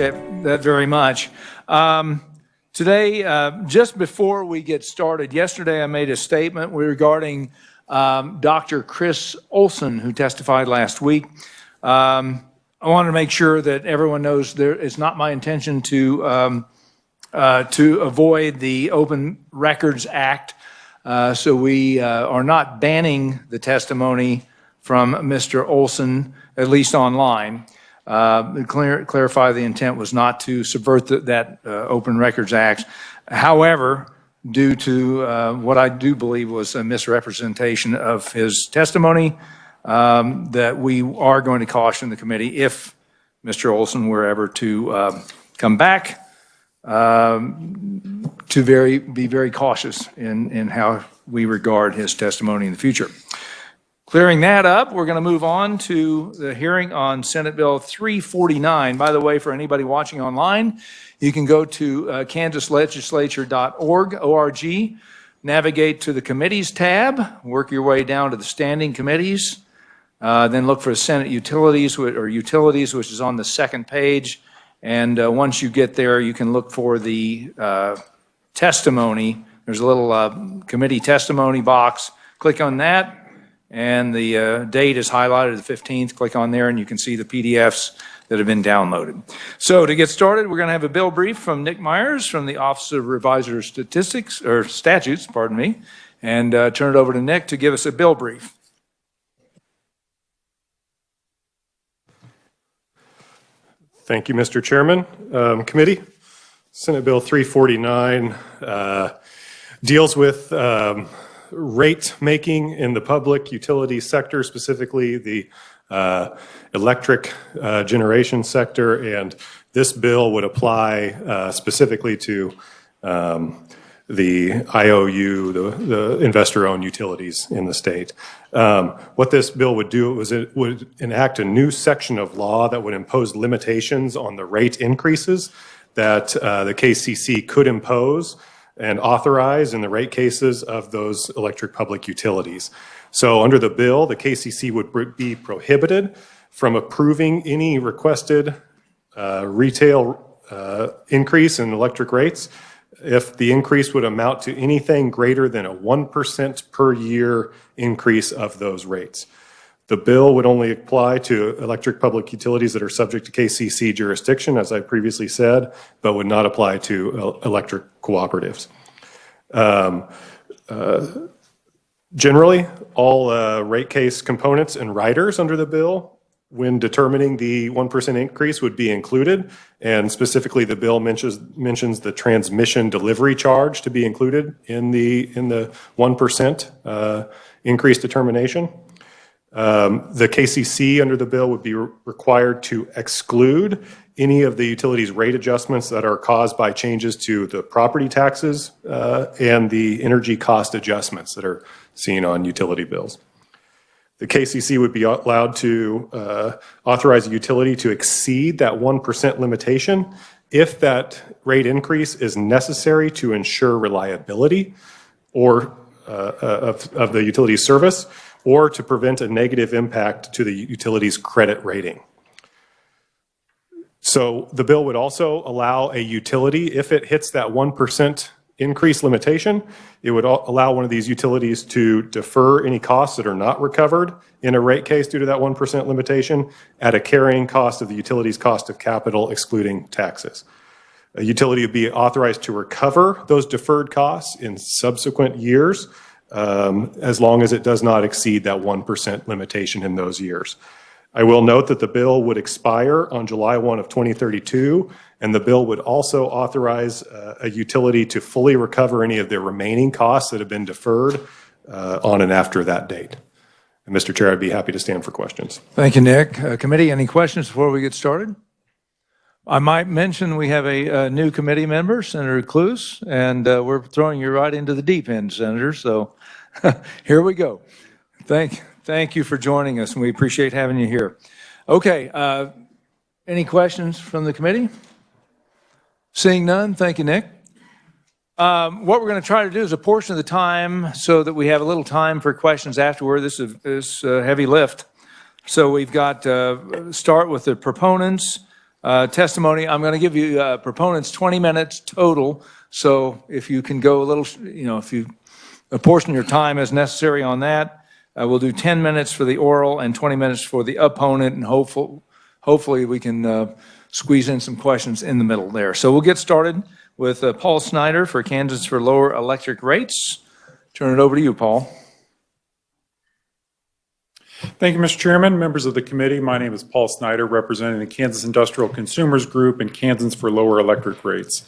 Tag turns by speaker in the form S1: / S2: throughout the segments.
S1: appreciate that very much. Today, just before we get started, yesterday I made a statement regarding Dr. Chris Olson, who testified last week. I want to make sure that everyone knows it's not my intention to avoid the Open Records Act. So we are not banning the testimony from Mr. Olson, at least online. Clarify the intent was not to subvert that Open Records Act. However, due to what I do believe was a misrepresentation of his testimony, that we are going to caution the committee if Mr. Olson were ever to come back, to be very cautious in how we regard his testimony in the future. Clearing that up, we're going to move on to the hearing on Senate Bill 349. By the way, for anybody watching online, you can go to kansaslegislature.org, navigate to the committees tab, work your way down to the standing committees, then look for Senate Utilities, which is on the second page. And once you get there, you can look for the testimony. There's a little committee testimony box. Click on that. And the date is highlighted, the 15th. Click on there and you can see the PDFs that have been downloaded. So to get started, we're going to have a bill brief from Nick Myers from the Office of Revisor Statutes, pardon me, and turn it over to Nick to give us a bill brief.
S2: Thank you, Mr. Chairman. Committee, Senate Bill 349 deals with rate making in the public utility sector, specifically the electric generation sector, and this bill would apply specifically to the IOU, the investor-owned utilities in the state. What this bill would do was it would enact a new section of law that would impose limitations on the rate increases that the KCC could impose and authorize in the rate cases of those electric public utilities. So under the bill, the KCC would be prohibited from approving any requested retail increase in electric rates if the increase would amount to anything greater than a 1% per year increase of those rates. The bill would only apply to electric public utilities that are subject to KCC jurisdiction, as I previously said, but would not apply to electric cooperatives. Generally, all rate case components and riders under the bill, when determining the 1% increase, would be included, and specifically the bill mentions the transmission delivery charge to be included in the 1% increase determination. The KCC under the bill would be required to exclude any of the utilities rate adjustments that are caused by changes to the property taxes and the energy cost adjustments that are seen on utility bills. The KCC would be allowed to authorize a utility to exceed that 1% limitation if that rate increase is necessary to ensure reliability or of the utility's service, or to prevent a negative impact to the utility's credit rating. So the bill would also allow a utility, if it hits that 1% increase limitation, it would allow one of these utilities to defer any costs that are not recovered in a rate case due to that 1% limitation at a carrying cost of the utility's cost of capital, excluding taxes. A utility would be authorized to recover those deferred costs in subsequent years, as long as it does not exceed that 1% limitation in those years. I will note that the bill would expire on July 1 of 2032, and the bill would also authorize a utility to fully recover any of the remaining costs that have been deferred on and after that date. And Mr. Chair, I'd be happy to stand for questions.
S1: Thank you, Nick. Committee, any questions before we get started? I might mention we have a new committee member, Senator Cluse, and we're throwing you right into the deep end, Senator. So here we go. Thank you for joining us, and we appreciate having you here. Okay, any questions from the committee? Seeing none, thank you, Nick. What we're going to try to do is a portion of the time so that we have a little time for questions afterward. This is a heavy lift. So we've got start with the proponents, testimony. I'm going to give you proponents 20 minutes total. So if you can go a little, if you apportion your time as necessary on that, we'll do 10 minutes for the oral and 20 minutes for the opponent, and hopefully we can squeeze in some questions in the middle there. So we'll get started with Paul Snyder for Kansas for Lower Electric Rates. Turn it over to you, Paul.
S3: Thank you, Mr. Chairman, members of the committee. My name is Paul Snyder, representing the Kansas Industrial Consumers Group and Kansans for Lower Electric Rates.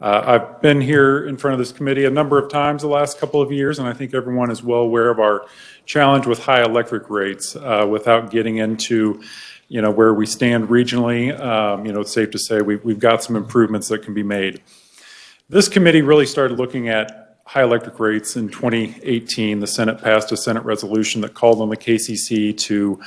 S3: I've been here in front of this committee a number of times the last couple of years, and I think everyone is well aware of our challenge with high electric rates. Without getting into, where we stand regionally, it's safe to say we've got some improvements that can be made. This committee really started looking at high electric rates in 2018. The Senate passed a Senate resolution that called on the KCC to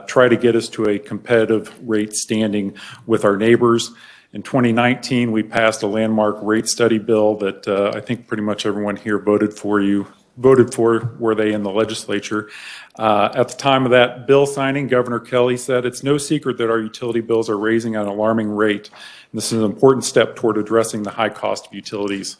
S3: try to get us to a competitive rate standing with our neighbors. In 2019, we passed a landmark rate study bill that I think pretty much everyone here voted for, were they in the legislature. At the time of that bill signing, Governor Kelly said, "It's no secret that our utility bills are raising at an alarming rate. And this is an important step toward addressing the high cost of utilities."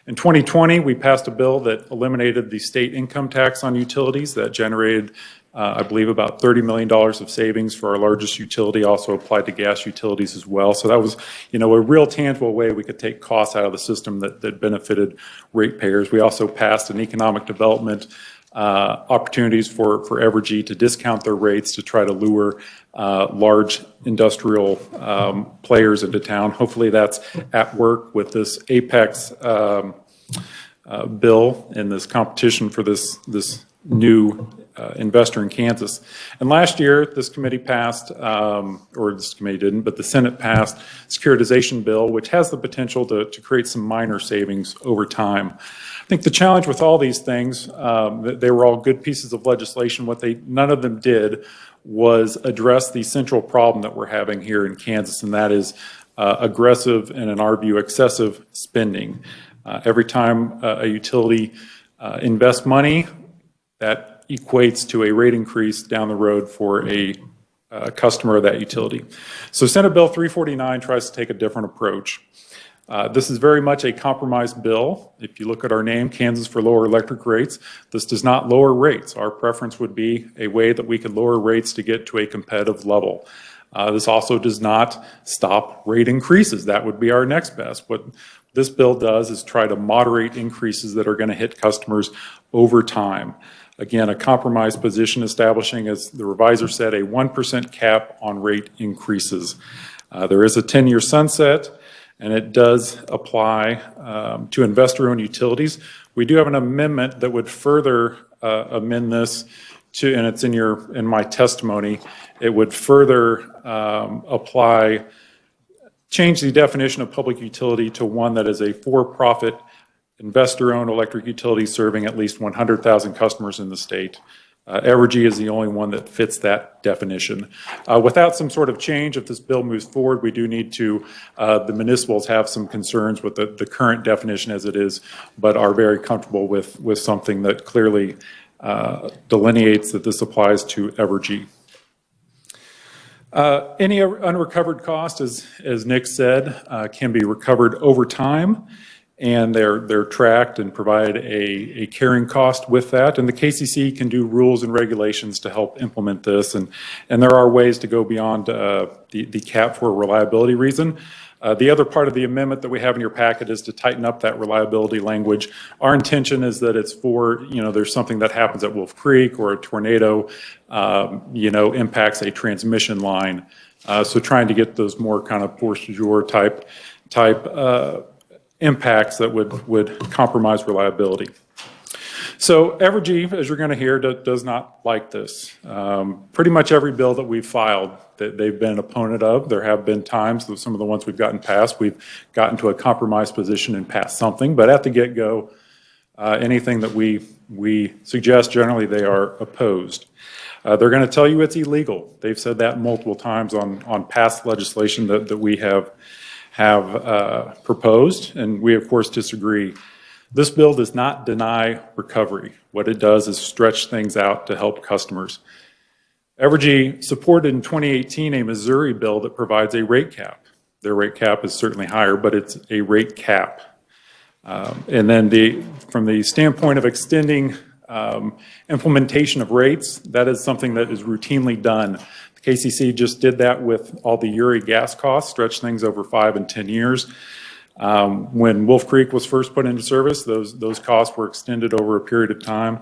S3: In 2020, we passed a bill that eliminated the state income tax on utilities that generated, I believe, about $30 million of savings for our largest utility, also applied to gas utilities as well. So that was, a real tangible way we could take costs out of the system that benefited ratepayers. We also passed an economic development opportunities for Evergy to discount their rates to try to lure large industrial players into town. Hopefully that's at work with this Apex bill and this competition for this new investor in Kansas. And last year, this committee passed, or this committee didn't, but the Senate passed securitization bill, which has the potential to create some minor savings over time. I think the challenge with all these things, they were all good pieces of legislation. What none of them did was address the central problem that we're having here in Kansas, and that is aggressive and, in our view, excessive spending. Every time a utility invests money, that equates to a rate increase down the road for a customer of that utility. So Senate Bill 349 tries to take a different approach. This is very much a compromise bill. If you look at our name, Kansas for Lower Electric Rates, this does not lower rates. Our preference would be a way that we could lower rates to get to a competitive level. This also does not stop rate increases. That would be our next best. What this bill does is try to moderate increases that are going to hit customers over time. Again, a compromise position establishing, as the revisor said, a 1% cap on rate increases. There is a 10-year sunset, and it does apply to investor-owned utilities. We do have an amendment that would further amend this to, and it's in my testimony, it would further change the definition of public utility to one that is a for-profit investor-owned electric utility serving at least 100,000 customers in the state. Evergy is the only one that fits that definition. Without some sort of change, if this bill moves forward, we do need to, the municipals have some concerns with the current definition as it is, but are very comfortable with something that clearly delineates that this applies to Evergy. Any unrecovered cost, as Nick said, can be recovered over time, and they're tracked and provide a carrying cost with that. And the KCC can do rules and regulations to help implement this, and there are ways to go beyond the cap for a reliability reason. The other part of the amendment that we have in your packet is to tighten up that reliability language. Our intention is that it's for, there's something that happens at Wolf Creek or a tornado, impacts a transmission line. So trying to get those more kind of force majeure type impacts that would compromise reliability. So Evergy, as you're going to hear, does not like this. Pretty much every bill that we've filed that they've been an opponent of, there have been times that some of the ones we've gotten passed, we've gotten to a compromise position and passed something, but at the get-go, anything that we suggest, generally they are opposed. They're going to tell you it's illegal. They've said that multiple times on past legislation that we have proposed, and we of course disagree. This bill does not deny recovery. What it does is stretch things out to help customers. Evergy supported in 2018 a Missouri bill that provides a rate cap. Their rate cap is certainly higher, but it's a rate cap. And then from the standpoint of extending implementation of rates, that is something that is routinely done. The KCC just did that with all the Uri gas costs, stretched things over 5 and 10 years. When Wolf Creek was first put into service, those costs were extended over a period of time.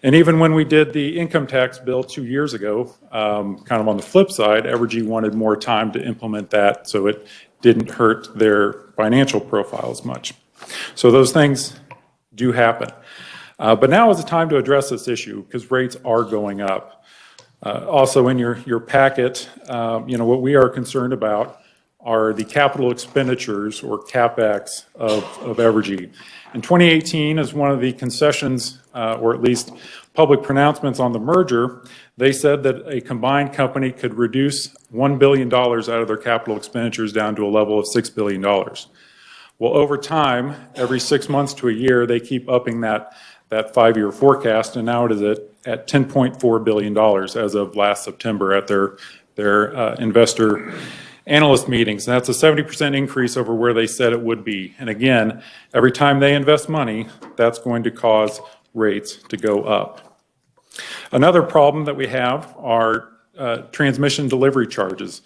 S3: And even when we did the income tax bill 2 years ago, kind of on the flip side, Evergy wanted more time to implement that so it didn't hurt their financial profile as much. So those things do happen. But now is the time to address this issue because rates are going up. Also in your packet, what we are concerned about are the capital expenditures or CapEx of Evergy. In 2018, as one of the concessions, or at least public pronouncements on the merger, they said that a combined company could reduce $1 billion out of their capital expenditures down to a level of $6 billion. Well, over time, every 6 months to a year, they keep upping that 5-year forecast, and now it is at $10.4 billion as of last September at their investor analyst meetings. And that's a 70% increase over where they said it would be. And again, every time they invest money, that's going to cause rates to go up. Another problem that we have are transmission delivery charges.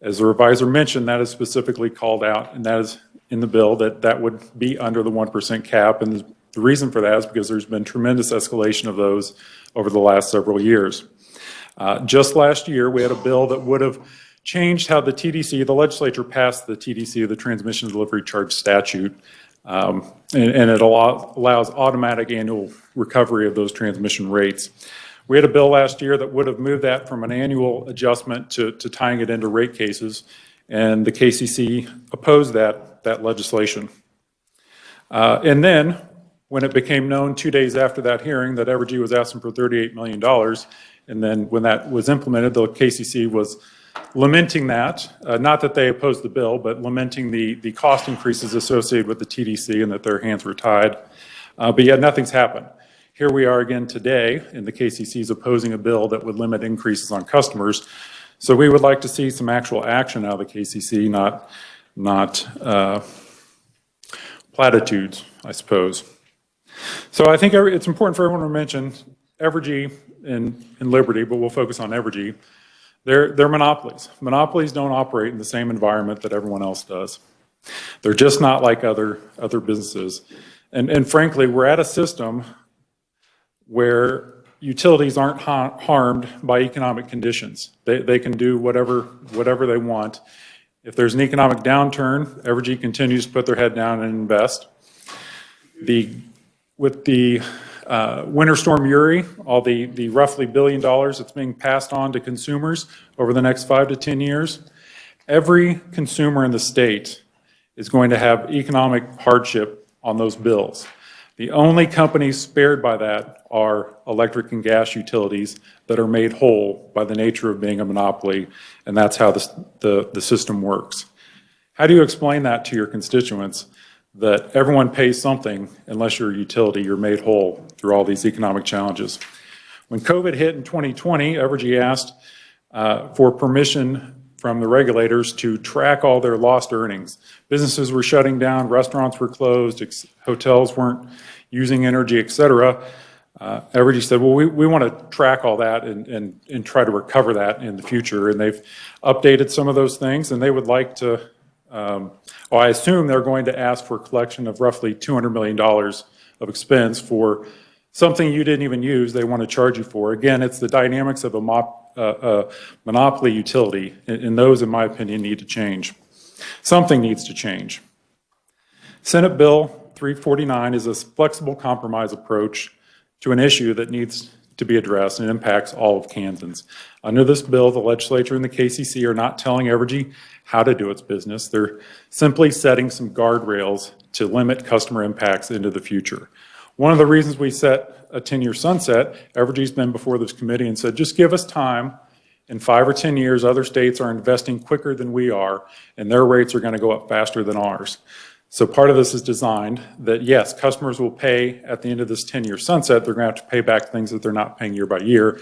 S3: As the revisor mentioned, that is specifically called out, and that is in the bill that would be under the 1% cap. And the reason for that is because there's been tremendous escalation of those over the last several years. Just last year, we had a bill that would have changed how the TDC, the legislature passed the TDC, the Transmission Delivery Charge Statute, and it allows automatic annual recovery of those transmission rates. We had a bill last year that would have moved that from an annual adjustment to tying it into rate cases, and the KCC opposed that legislation. And then, when it became known 2 days after that hearing that Evergy was asking for $38 million, and then when that was implemented, the KCC was lamenting that, not that they opposed the bill, but lamenting the cost increases associated with the TDC and that their hands were tied. But yet nothing's happened. Here we are again today, and the KCC is opposing a bill that would limit increases on customers. So we would like to see some actual action out of the KCC, not platitudes, I suppose. So I think it's important for everyone to mention Evergy and Liberty, but we'll focus on Evergy. They're monopolies. Monopolies don't operate in the same environment that everyone else does. They're just not like other businesses. And frankly, we're at a system where utilities aren't harmed by economic conditions. They can do whatever they want. If there's an economic downturn, Evergy continues to put their head down and invest. With the Winter Storm Uri, all the roughly $1 billion that's being passed on to consumers over the next 5 to 10 years, every consumer in the state is going to have economic hardship on those bills. The only companies spared by that are electric and gas utilities that are made whole by the nature of being a monopoly, and that's how the system works. How do you explain that to your constituents, that everyone pays something unless you're a utility, you're made whole through all these economic challenges? When COVID hit in 2020, Evergy asked for permission from the regulators to track all their lost earnings. Businesses were shutting down, restaurants were closed, hotels weren't using energy, et cetera. Evergy said, well, we want to track all that and try to recover that in the future. And they've updated some of those things, and they would like to, I assume they're going to ask for a collection of roughly $200 million of expense for something you didn't even use, they want to charge you for. Again, it's the dynamics of a monopoly utility, and those, in my opinion, need to change. Something needs to change. Senate Bill 349 is a flexible compromise approach to an issue that needs to be addressed and impacts all of Kansans. Under this bill, the legislature and the KCC are not telling Evergy how to do its business. They're simply setting some guardrails to limit customer impacts into the future. One of the reasons we set a 10-year sunset, Evergy's been before this committee and said, just give us time. In 5 or 10 years, other states are investing quicker than we are, and their rates are going to go up faster than ours. So part of this is designed that, yes, customers will pay at the end of this 10-year sunset. They're going to have to pay back things that they're not paying year by year.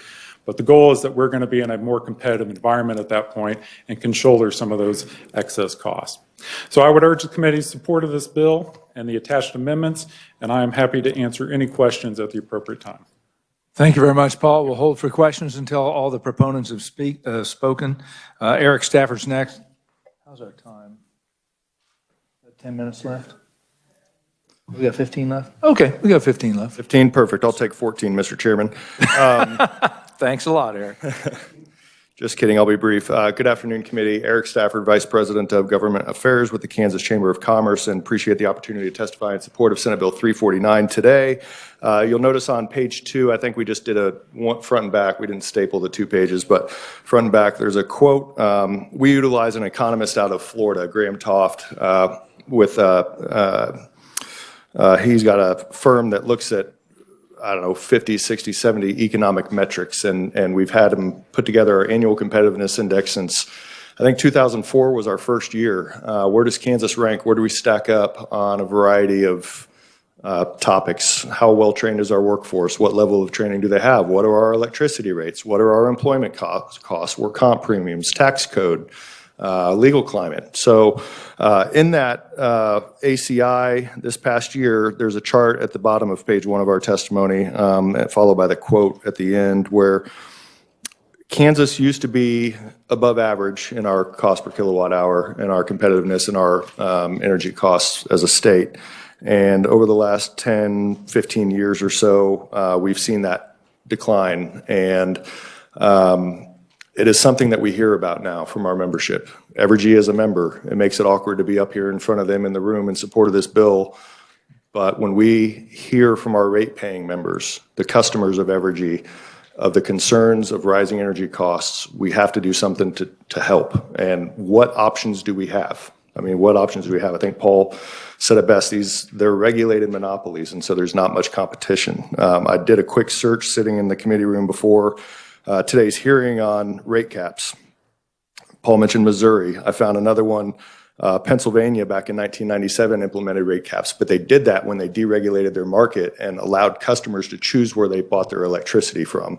S3: But the goal is that we're going to be in a more competitive environment at that point and can shoulder some of those excess costs. So I would urge the committee's support of this bill and the attached amendments, and I am happy to answer any questions at the appropriate time.
S1: Thank you very much, Paul. We'll hold for questions until all the proponents have spoken. Eric Stafford's next. How's our time? 10 minutes left? We got 15 left? Okay, we got 15 left.
S4: 15, perfect. I'll take 14, Mr. Chairman.
S1: Thanks a lot, Eric.
S4: Just kidding, I'll be brief. Good afternoon, committee. Eric Stafford, Vice President of Government Affairs with the Kansas Chamber of Commerce, and appreciate the opportunity to testify in support of Senate Bill 349 today. You'll notice on page 2, I think we just did a front and back. We didn't staple the 2 pages, but front and back, there's a quote. We utilize an economist out of Florida, Graham Toft, he's got a firm that looks at, I don't know, 50, 60, 70 economic metrics, and we've had them put together our annual competitiveness index since, I think 2004 was our first year. Where does Kansas rank? Where do we stack up on a variety of topics? How well trained is our workforce? What level of training do they have? What are our electricity rates? What are our employment costs, work comp premiums, tax code? Legal climate. So in that ACI this past year, there's a chart at the bottom of page 1 of our testimony, followed by the quote at the end, where Kansas used to be above average in our cost per kilowatt hour and our competitiveness and our energy costs as a state. And over the last 10, 15 years or so, we've seen that decline. And it is something that we hear about now from our membership. Evergy is a member. It makes it awkward to be up here in front of them in the room in support of this bill. But when we hear from our rate-paying members, the customers of Evergy, of the concerns of rising energy costs, we have to do something to help. And what options do we have? I mean, what options do we have? I think Paul said it best. They're regulated monopolies, and so there's not much competition. I did a quick search sitting in the committee room before today's hearing on rate caps. Paul mentioned Missouri. I found another one. Pennsylvania back in 1997 implemented rate caps, but they did that when they deregulated their market and allowed customers to choose where they bought their electricity from.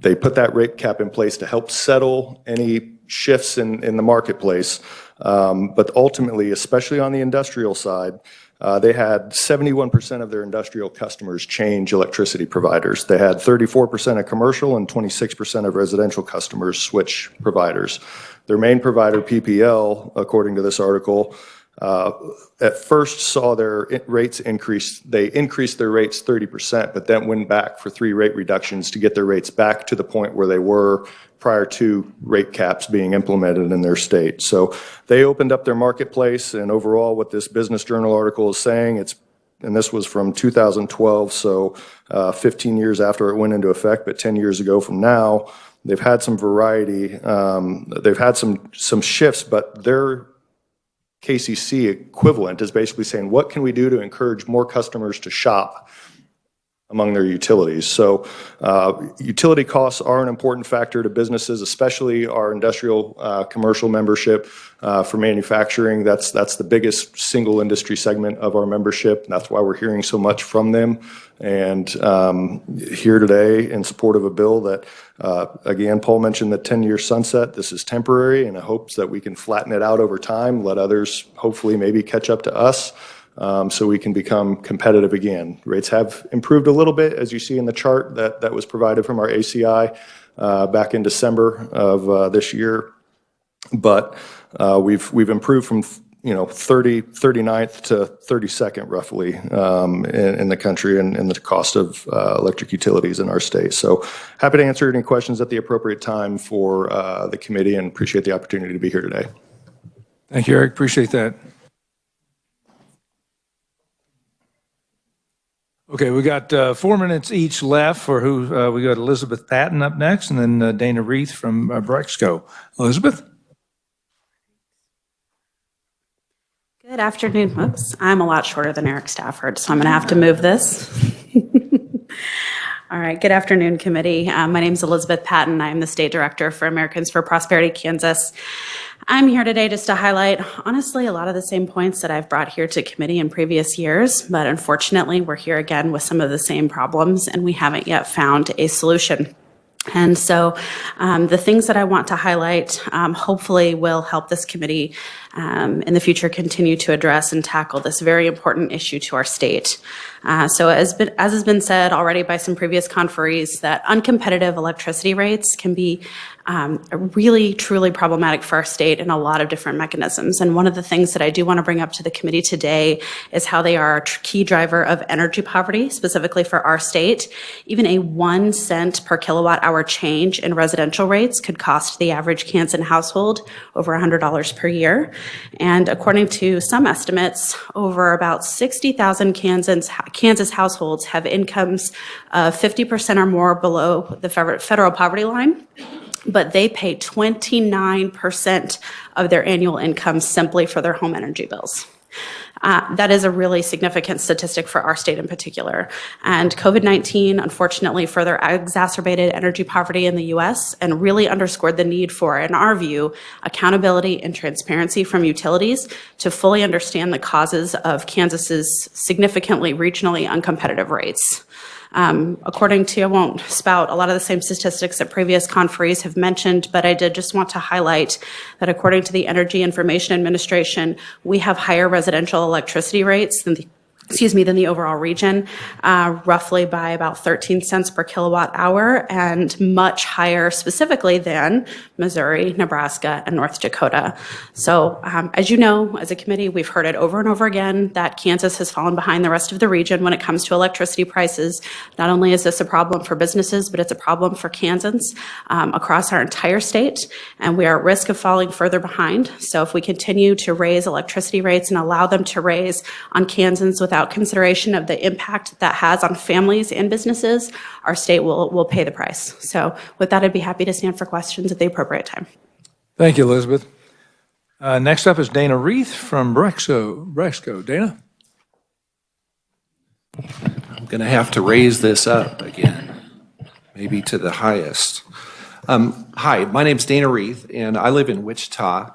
S4: They put that rate cap in place to help settle any shifts in the marketplace. But ultimately, especially on the industrial side, they had 71% of their industrial customers change electricity providers. They had 34% of commercial and 26% of residential customers switch providers. Their main provider, PPL, according to this article, at first saw their rates increase. They increased their rates 30%, but then went back for 3 rate reductions to get their rates back to the point where they were prior to rate caps being implemented in their state. So they opened up their marketplace, and overall what this Business Journal article is saying, and this was from 2012, so 15 years after it went into effect, but 10 years ago from now, they've had some variety, they've had some shifts, but their KCC equivalent is basically saying, what can we do to encourage more customers to shop among their utilities? So utility costs are an important factor to businesses, especially our industrial commercial membership. For manufacturing, that's the biggest single industry segment of our membership. And that's why we're hearing so much from them. And here today in support of a bill that, again, Paul mentioned the 10-year sunset. This is temporary, and I hope that we can flatten it out over time, let others hopefully maybe catch up to us. So we can become competitive again. Rates have improved a little bit, as you see in the chart that was provided from our ACI back in December of this year. But we've improved from 39th to 32nd roughly in the country in the cost of electric utilities in our state. So happy to answer any questions at the appropriate time for the committee, and appreciate the opportunity to be here today.
S1: Thank you, Eric. Appreciate that. Okay, we got 4 minutes each left for who, we got Elizabeth Patton up next, and then Dana Reith from Brexco. Elizabeth?
S5: Good afternoon. Oops, I'm a lot shorter than Eric Stafford, so I'm going to have to move this. All right, good afternoon, committee. My name is Elizabeth Patton. I'm the State Director for Americans for Prosperity Kansas. I'm here today just to highlight, honestly, a lot of the same points that I've brought here to committee in previous years, but unfortunately, we're here again with some of the same problems, and we haven't yet found a solution. And so the things that I want to highlight hopefully will help this committee in the future continue to address and tackle this very important issue to our state. So as has been said already by some previous conferees, that uncompetitive electricity rates can be really, truly problematic for our state in a lot of different mechanisms. And one of the things that I do want to bring up to the committee today is how they are a key driver of energy poverty, specifically for our state. Even a 1 cent per kilowatt hour change in residential rates could cost the average Kansas household over $100 per year. And according to some estimates, over about 60,000 Kansas households have incomes of 50% or more below the federal poverty line, but they pay 29% of their annual income simply for their home energy bills. That is a really significant statistic for our state in particular. And COVID-19, unfortunately, further exacerbated energy poverty in the U.S. and really underscored the need for, in our view, accountability and transparency from utilities to fully understand the causes of Kansas's significantly regionally uncompetitive rates. According to, I won't spout a lot of the same statistics that previous conferees have mentioned, but I did just want to highlight that according to the Energy Information Administration, we have higher residential electricity rates than the overall region, roughly by about 13 cents per kilowatt hour, and much higher specifically than Missouri, Nebraska, and North Dakota. So as you know, as a committee, we've heard it over and over again that Kansas has fallen behind the rest of the region when it comes to electricity prices. Not only is this a problem for businesses, but it's a problem for Kansans across our entire state, and we are at risk of falling further behind. So if we continue to raise electricity rates and allow them to raise on Kansans without consideration of the impact that has on families and businesses, our state will pay the price. So with that, I'd be happy to stand for questions at the appropriate time.
S1: Thank you, Elizabeth. Next up is Dana Reith from Brexco. Dana?
S6: I'm going to have to raise this up again, maybe to the highest. Hi, my name's Dana Reith, and I live in Wichita.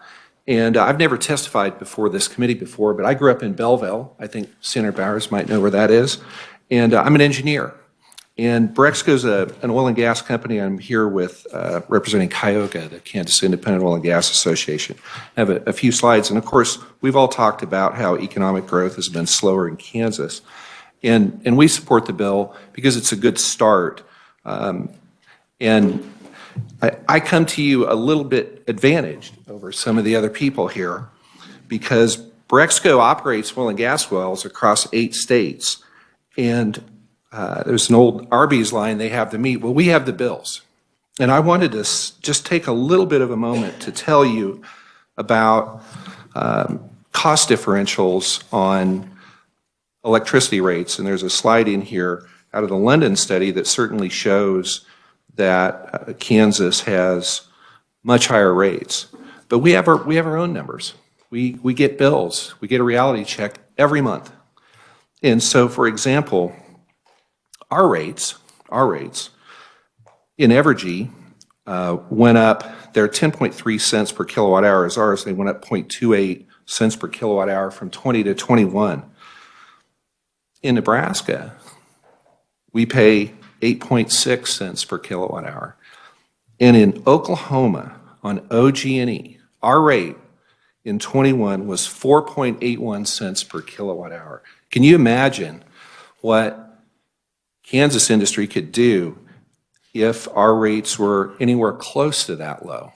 S6: And I've never testified before this committee before, but I grew up in Belleville. I think Senator Bowers might know where that is. And I'm an engineer. And Brexco's an oil and gas company. I'm here with representing Kyoga, the Kansas Independent Oil and Gas Association. I have a few slides. And of course, we've all talked about how economic growth has been slower in Kansas. And we support the bill because it's a good start. And I come to you a little bit advantaged over some of the other people here because Brexco operates oil and gas wells across 8 states. And there's an old Arby's line, they have the meat. Well, we have the bills. And I wanted to just take a little bit of a moment to tell you about cost differentials on electricity rates. And there's a slide in here out of the London study that certainly shows that Kansas has much higher rates. But we have our own numbers. We get bills. We get a reality check every month. And so, for example, our rates in Evergy went up. They're 10.3 cents per kilowatt hour as ours. They went up 0.28 cents per kilowatt hour from 20 to 21. In Nebraska, we pay 8.6 cents per kilowatt hour. And in Oklahoma, on OG&E, our rate in 21 was 4.81 cents per kilowatt hour. Can you imagine what Kansas industry could do if our rates were anywhere close to that low?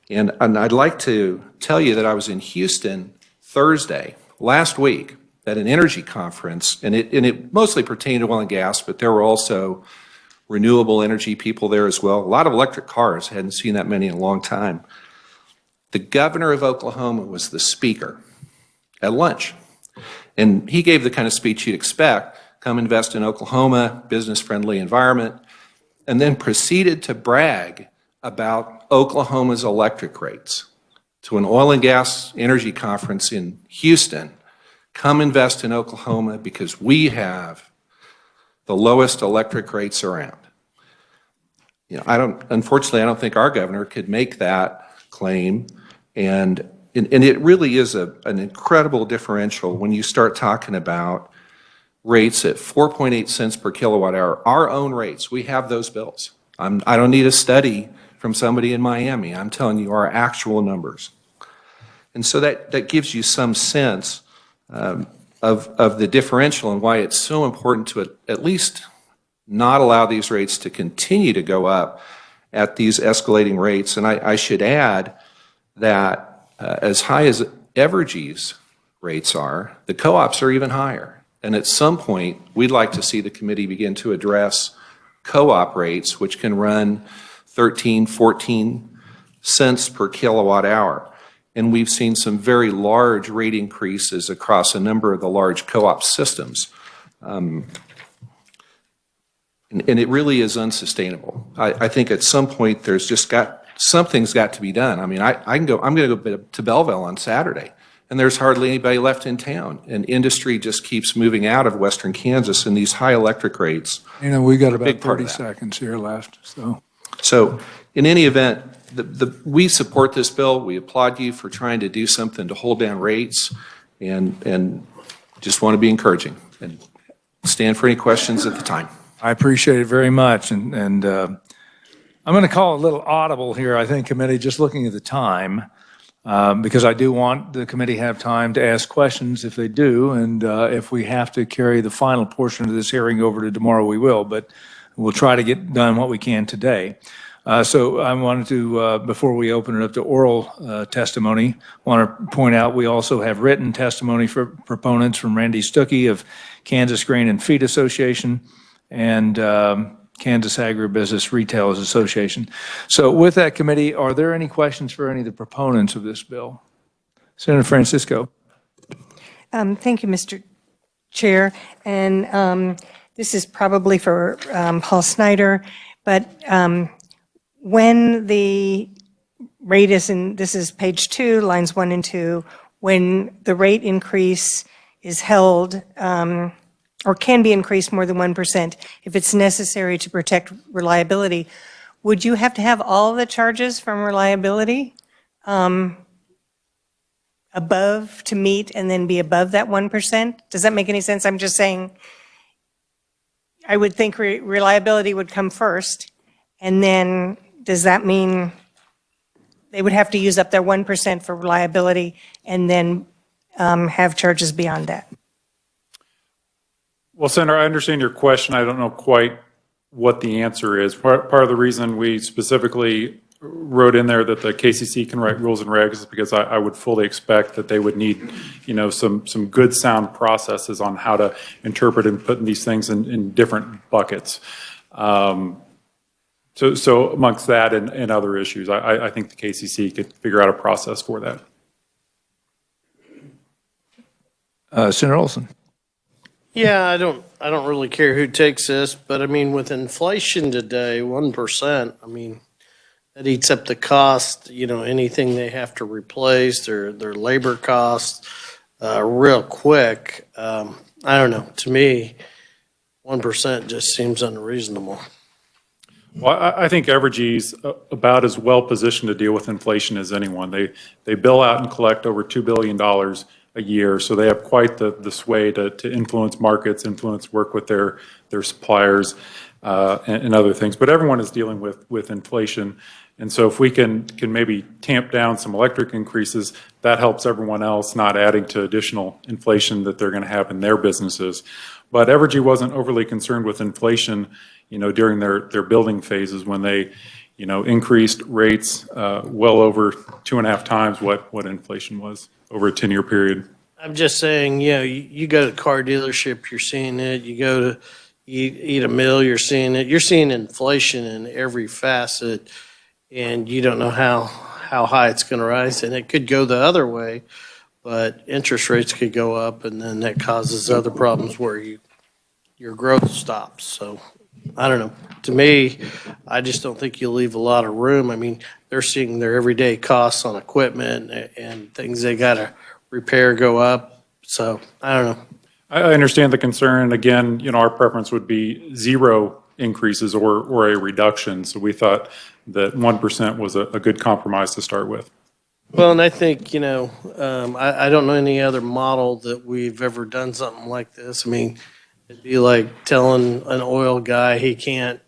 S6: And I'd like to tell you that I was in Houston Thursday, last week, at an energy conference, and it mostly pertained to oil and gas, but there were also renewable energy people there as well. A lot of electric cars, hadn't seen that many in a long time. The governor of Oklahoma was the speaker at lunch, and he gave the kind of speech you'd expect, come invest in Oklahoma, business-friendly environment, and then proceeded to brag about Oklahoma's electric rates to an oil and gas energy conference in Houston. Come invest in Oklahoma because we have the lowest electric rates around. You know, unfortunately, I don't think our governor could make that claim. And it really is an incredible differential when you start talking about rates at 4.8 cents per kilowatt hour. Our own rates, we have those bills. I don't need a study from somebody in Miami. I'm telling you our actual numbers. And so that gives you some sense of the differential and why it's so important to at least not allow these rates to continue to go up at these escalating rates. And I should add that as high as Evergy's rates are, the co-ops are even higher. And at some point, we'd like to see the committee begin to address co-op rates, which can run 13, 14 cents per kilowatt hour. And we've seen some very large rate increases across a number of the large co-op systems. And it really is unsustainable. I think at some point there's just something's got to be done. I mean, I'm going to go to Belleville on Saturday, and there's hardly anybody left in town. And industry just keeps moving out of western Kansas, and these high electric rates.
S1: You know, we got about
S6: big part
S1: 30
S6: of that.
S1: seconds here left, so.
S6: So in any event, we support this bill. We applaud you for trying to do something to hold down rates, and just want to be encouraging and stand for any questions at the time.
S1: I appreciate it very much, and I'm going to call a little audible here, I think, committee, just looking at the time, because I do want the committee to have time to ask questions if they do, and if we have to carry the final portion of this hearing over to tomorrow, we will, but we'll try to get done what we can today. So I wanted to, before we open it up to oral testimony, want to point out we also have written testimony for proponents from Randy Stuckey of Kansas Grain and Feed Association and Kansas Agribusiness Retailers Association. So with that, committee, are there any questions for any of the proponents of this bill? Senator Francisco.
S7: Thank you, Mr. Chair. And this is probably for Paul Snyder, but when the rate is in, this is page 2, lines 1 and 2, when the rate increase is held or can be increased more than 1% if it's necessary to protect reliability, would you have to have all the charges from reliability above to meet and then be above that 1%? Does that make any sense? I'm just saying, I would think reliability would come first, and then does that mean they would have to use up their 1% for reliability and then have charges beyond that?
S3: Well, Senator, I understand your question. I don't know quite what the answer is. Part of the reason we specifically wrote in there that the KCC can write rules and regs is because I would fully expect that they would need, some good sound processes on how to interpret and put these things in different buckets. So amongst that and other issues, I think the KCC could figure out a process for that.
S1: Senator Olson.
S8: Yeah, I don't really care who takes this, but I mean, with inflation today, 1%, I mean, that eats up the cost, anything they have to replace, their labor costs, real quick. I don't know. To me, 1% just seems unreasonable.
S3: Well, I think Evergy's about as well positioned to deal with inflation as anyone. They bill out and collect over $2 billion a year, so they have quite the sway to influence markets, influence work with their suppliers and other things. But everyone is dealing with inflation, and so if we can maybe tamp down some electric increases, that helps everyone else, not adding to additional inflation that they're going to have in their businesses. But Evergy wasn't overly concerned with inflation, during their building phases when they, increased rates well over 2.5 times what inflation was over a 10-year period.
S8: I'm just saying, you go to a car dealership, you're seeing it. You go to eat a meal, you're seeing it. You're seeing inflation in every facet, and you don't know how high it's going to rise. And it could go the other way, but interest rates could go up, and then that causes other problems where your growth stops. So I don't know. To me, I just don't think you leave a lot of room. I mean, they're seeing their everyday costs on equipment and things they got to repair go up. So I don't know.
S3: I understand the concern. Again, our preference would be zero increases or a reduction. So we thought that 1% was a good compromise to start with.
S8: Well, and I think, I don't know any other model that we've ever done something like this. I mean, it'd be like telling an oil guy he can't,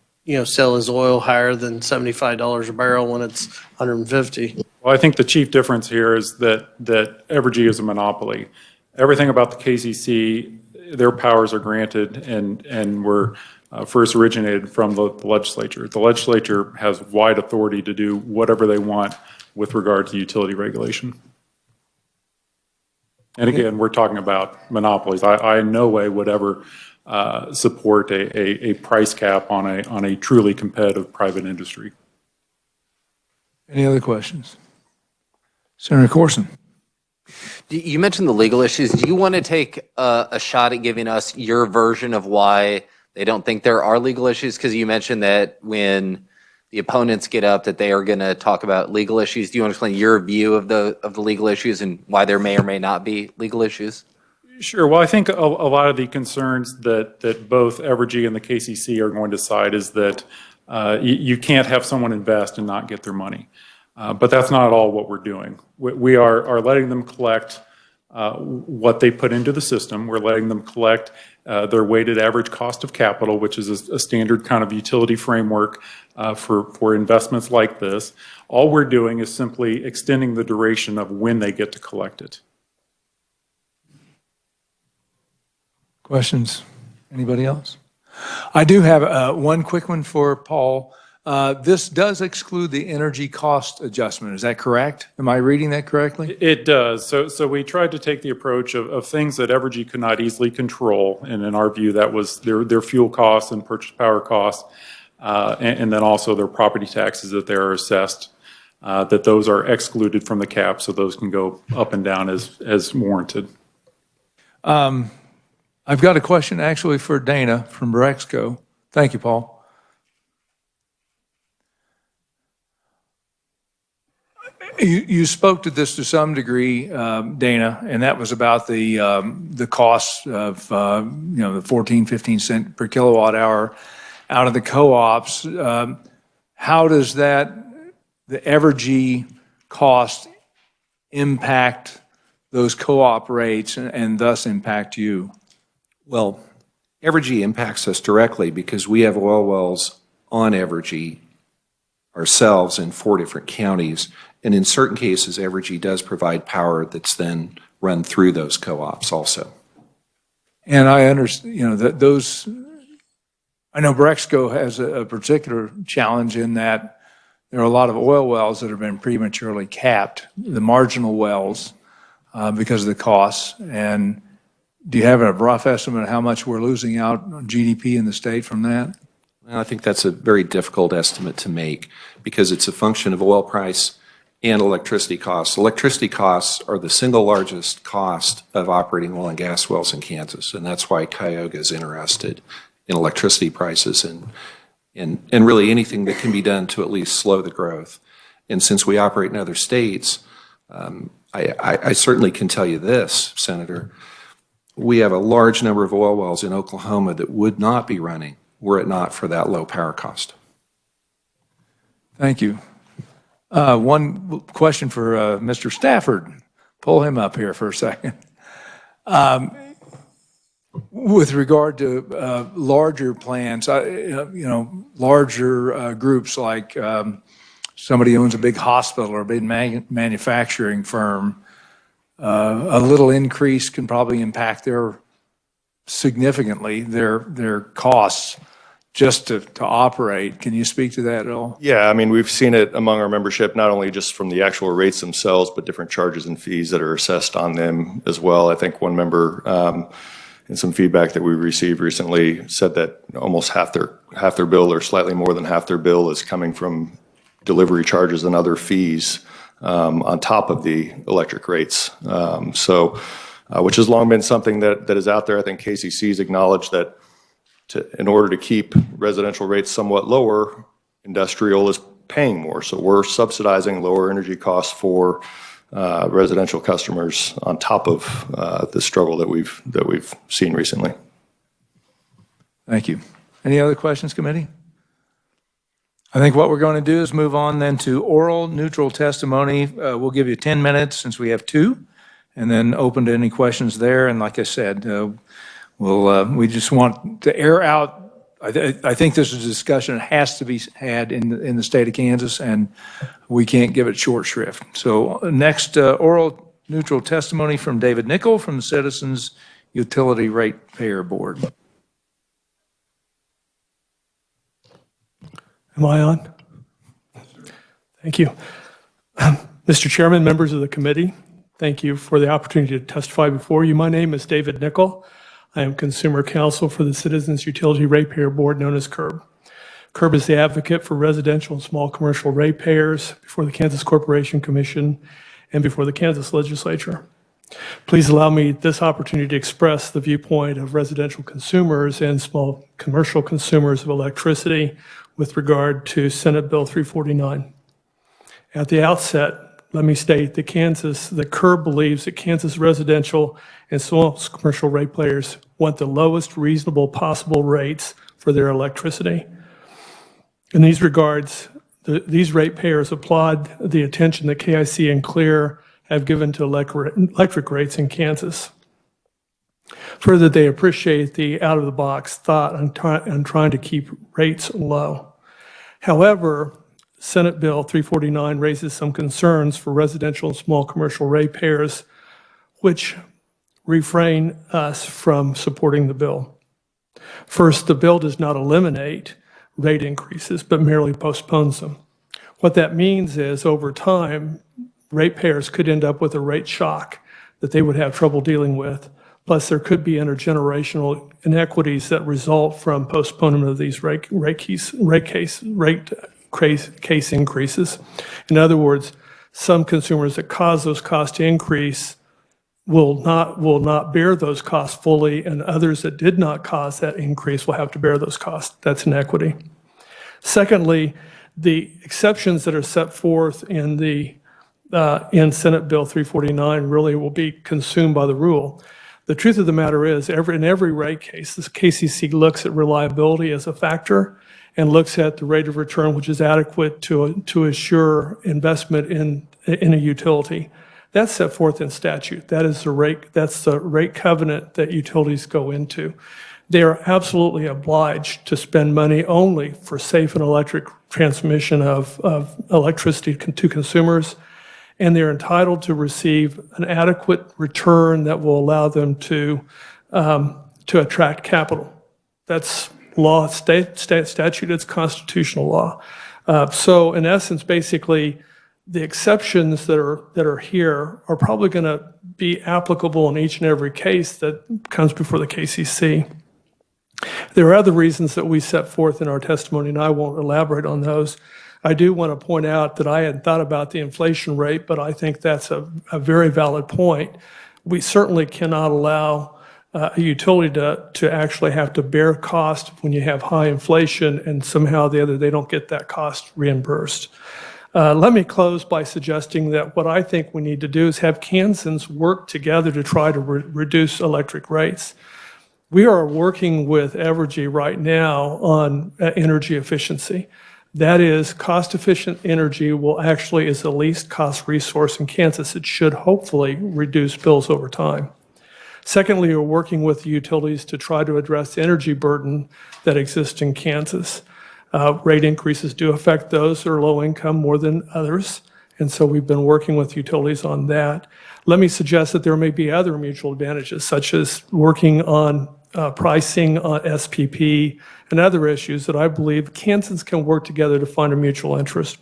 S8: sell his oil higher than $75 a barrel when it's 150.
S3: Well, I think the chief difference here is that Evergy is a monopoly. Everything about the KCC, their powers are granted and were first originated from the legislature. The legislature has wide authority to do whatever they want with regard to utility regulation. And again, we're talking about monopolies. I in no way would ever support a price cap on a truly competitive private industry.
S1: Any other questions? Senator Corson.
S9: You mentioned the legal issues. Do you want to take a shot at giving us your version of why they don't think there are legal issues? Because you mentioned that when the opponents get up that they are going to talk about legal issues. Do you want to explain your view of the legal issues and why there may or may not be legal issues?
S3: Sure. Well, I think a lot of the concerns that both Evergy and the KCC are going to cite is that you can't have someone invest and not get their money. But that's not at all what we're doing. We are letting them collect what they put into the system. We're letting them collect their weighted average cost of capital, which is a standard kind of utility framework for investments like this. All we're doing is simply extending the duration of when they get to collect it.
S1: Questions? Anybody else? I do have one quick one for Paul. This does exclude the energy cost adjustment. Is that correct? Am I reading that correctly?
S3: It does. So we tried to take the approach of things that Evergy could not easily control. And in our view, that was their fuel costs and purchase power costs, and then also their property taxes that they are assessed, that those are excluded from the cap. So those can go up and down as warranted.
S1: I've got a question actually for Dana from Brexco. Thank you, Paul. You spoke to this to some degree, Dana, and that was about the cost of the 14, 15 cent per kilowatt hour out of the co-ops. How does the Evergy cost impact those co-op rates and thus impact you?
S6: Well, Evergy impacts us directly because we have oil wells on Evergy ourselves in 4 different counties. And in certain cases, Evergy does provide power that's then run through those co-ops also.
S1: And I understand, that I know Brexco has a particular challenge in that there are a lot of oil wells that have been prematurely capped, the marginal wells, because of the costs. And do you have a rough estimate of how much we're losing out on GDP in the state from that?
S6: Well, I think that's a very difficult estimate to make because it's a function of oil price and electricity costs. Electricity costs are the single largest cost of operating oil and gas wells in Kansas, and that's why Cuyahoga is interested in electricity prices and really anything that can be done to at least slow the growth. And since we operate in other states, I certainly can tell you this, Senator, we have a large number of oil wells in Oklahoma that would not be running were it not for that low power cost.
S1: Thank you. One question for Mr. Stafford. Pull him up here for a second. With regard to larger plans, larger groups like somebody owns a big hospital or a big manufacturing firm, a little increase can probably impact significantly their costs just to operate. Can you speak to that at all?
S4: Yeah, I mean, we've seen it among our membership, not only just from the actual rates themselves, but different charges and fees that are assessed on them as well. I think one member, in some feedback that we received recently, said that almost half their bill or slightly more than half their bill is coming from delivery charges and other fees on top of the electric rates. Which has long been something that is out there. I think KCC's acknowledged that in order to keep residential rates somewhat lower, industrial is paying more. So we're subsidizing lower energy costs for residential customers on top of the struggle that we've seen recently.
S1: Thank you. Any other questions, committee? I think what we're going to do is move on then to oral neutral testimony. We'll give you 10 minutes since we have 2, and then open to any questions there. And like I said, we just want to air out I think this is a discussion that has to be had in the state of Kansas, and we can't give it short shrift. So next, oral neutral testimony from David Nicholl from the Citizens Utility Ratepayer Board.
S10: Am I on? Thank you. Mr. Chairman, members of the committee, thank you for the opportunity to testify before you. My name is David Nicholl. I am Consumer Counsel for the Citizens Utility Ratepayer Board, known as CURB. CURB is the advocate for residential and small commercial ratepayers before the Kansas Corporation Commission and before the Kansas Legislature. Please allow me this opportunity to express the viewpoint of residential consumers and small commercial consumers of electricity with regard to Senate Bill 349. At the outset, let me state that CURB believes that Kansas residential and small commercial ratepayers want the lowest reasonable possible rates for their electricity. In these regards, these ratepayers applaud the attention that KIC and CLEAR have given to electric rates in Kansas. Further, they appreciate the out-of-the-box thought on trying to keep rates low. However, Senate Bill 349 raises some concerns for residential and small commercial ratepayers, which refrain us from supporting the bill. First, the bill does not eliminate rate increases, but merely postpones them. What that means is, over time, ratepayers could end up with a rate shock that they would have trouble dealing with. Plus, there could be intergenerational inequities that result from postponement of these rate case increases. In other words, some consumers that cause those costs to increase will not bear those costs fully, and others that did not cause that increase will have to bear those costs. That's inequity. Secondly, the exceptions that are set forth in Senate Bill 349 really will be consumed by the rule. The truth of the matter is, in every rate case, the KCC looks at reliability as a factor and looks at the rate of return, which is adequate to assure investment in a utility. That's set forth in statute. That's the rate covenant that utilities go into. They are absolutely obliged to spend money only for safe and electric transmission of electricity to consumers, and they're entitled to receive an adequate return that will allow them to attract capital. That's law, statute, it's constitutional law. So in essence, basically, the exceptions that are here are probably going to be applicable in each and every case that comes before the KCC. There are other reasons that we set forth in our testimony, and I won't elaborate on those. I do want to point out that I hadn't thought about the inflation rate, but I think that's a very valid point. We certainly cannot allow a utility to actually have to bear cost when you have high inflation and somehow or the other they don't get that cost reimbursed. Let me close by suggesting that what I think we need to do is have Kansans work together to try to reduce electric rates. We are working with Evergy right now on energy efficiency. That is, cost-efficient energy is the least cost resource in Kansas. It should hopefully reduce bills over time. Secondly, we're working with the utilities to try to address the energy burden that exists in Kansas. Rate increases do affect those that are low income more than others, and so we've been working with utilities on that. Let me suggest that there may be other mutual advantages, such as working on pricing on SPP and other issues that I believe Kansans can work together to find a mutual interest.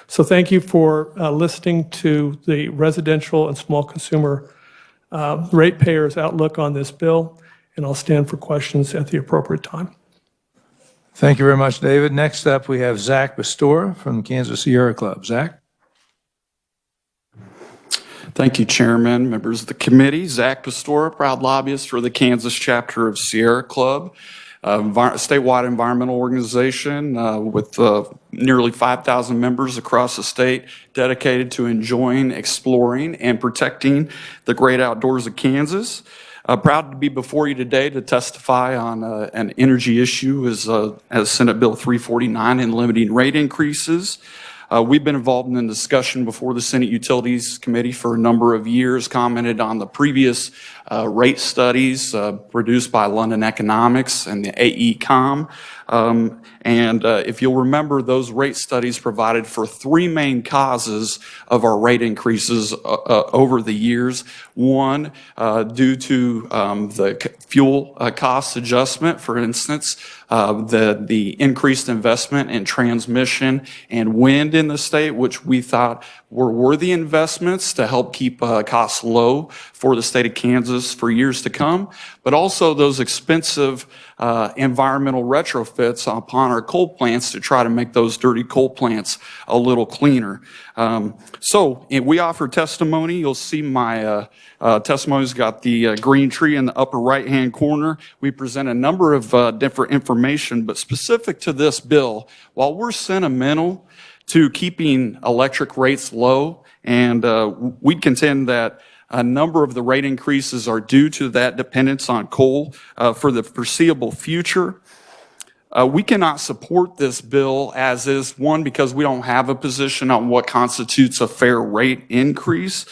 S10: So thank you for listening to the residential and small consumer ratepayers' outlook on this bill, and I'll stand for questions at the appropriate time.
S1: Thank you very much, David. Next up, we have Zack Pastor from the Kansas Sierra Club. Zack?
S11: Thank you, Chairman, members of the committee. Zack Pastor, proud lobbyist for the Kansas chapter of Sierra Club, a statewide environmental organization with nearly 5,000 members across the state dedicated to enjoying, exploring, and protecting the great outdoors of Kansas. Proud to be before you today to testify on an energy issue as Senate Bill 349 and limiting rate increases. We've been involved in the discussion before the Senate Utilities Committee for a number of years, commented on the previous rate studies produced by London Economics and the AECOM. If you'll remember, those rate studies provided for three main causes of our rate increases over the years. One, due to the fuel cost adjustment, for instance, the increased investment in transmission and wind in the state, which we thought were worthy investments to help keep costs low for the state of Kansas for years to come, but also those expensive environmental retrofits upon our coal plants to try to make those dirty coal plants a little cleaner. We offer testimony. You'll see my testimony's got the green tree in the upper right-hand corner. We present a number of different information, but specific to this bill, while we're sentimental to keeping electric rates low, and we contend that a number of the rate increases are due to that dependence on coal for the foreseeable future. We cannot support this bill as is, one, because we don't have a position on what constitutes a fair rate increase,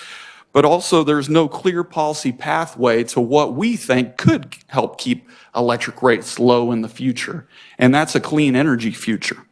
S11: but also there's no clear policy pathway to what we think could help keep electric rates low in the future, and that's a clean energy future.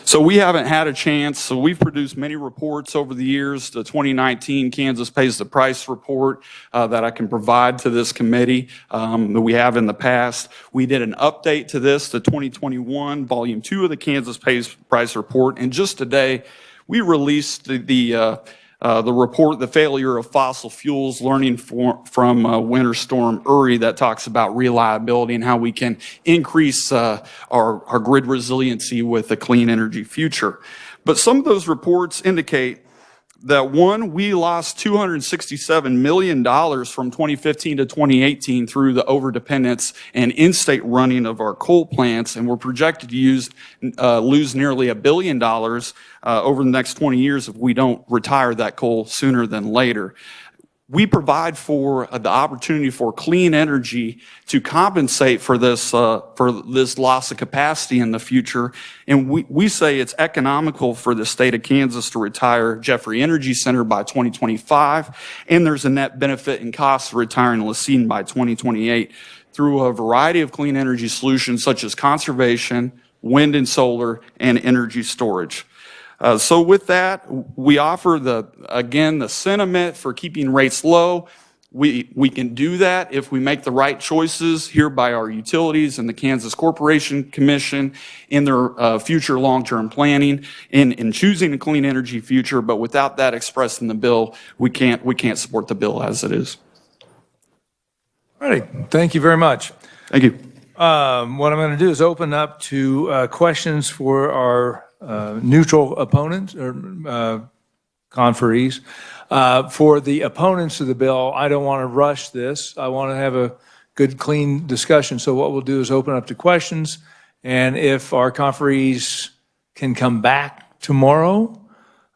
S11: So we haven't had a chance. So we've produced many reports over the years. The 2019 Kansas Pays the Price report that I can provide to this committee that we have in the past. We did an update to this, the 2021 Volume 2 of the Kansas Pays the Price report. And just today, we released the report, The Failure of Fossil Fuels, Learning from Winter Storm Uri, that talks about reliability and how we can increase our grid resiliency with a clean energy future. But some of those reports indicate that, one, we lost $267 million from 2015 to 2018 through the overdependence and in-state running of our coal plants, and we're projected to lose nearly $1 billion over the next 20 years if we don't retire that coal sooner than later. We provide for the opportunity for clean energy to compensate for this loss of capacity in the future. And we say it's economical for the state of Kansas to retire Jeffrey Energy Center by 2025. And there's a net benefit in cost of retiring Lacine by 2028 through a variety of clean energy solutions such as conservation, wind and solar, and energy storage. So with that, we offer the sentiment for keeping rates low. We can do that if we make the right choices here by our utilities and the Kansas Corporation Commission in their future long-term planning in choosing a clean energy future. But without that expressed in the bill, we can't support the bill as it is.
S1: All right, thank you very much.
S11: Thank you.
S1: What I'm going to do is open up to questions for our neutral opponents or conferees. For the opponents of the bill, I don't want to rush this. I want to have a good, clean discussion. So what we'll do is open up to questions. And if our conferees can come back tomorrow,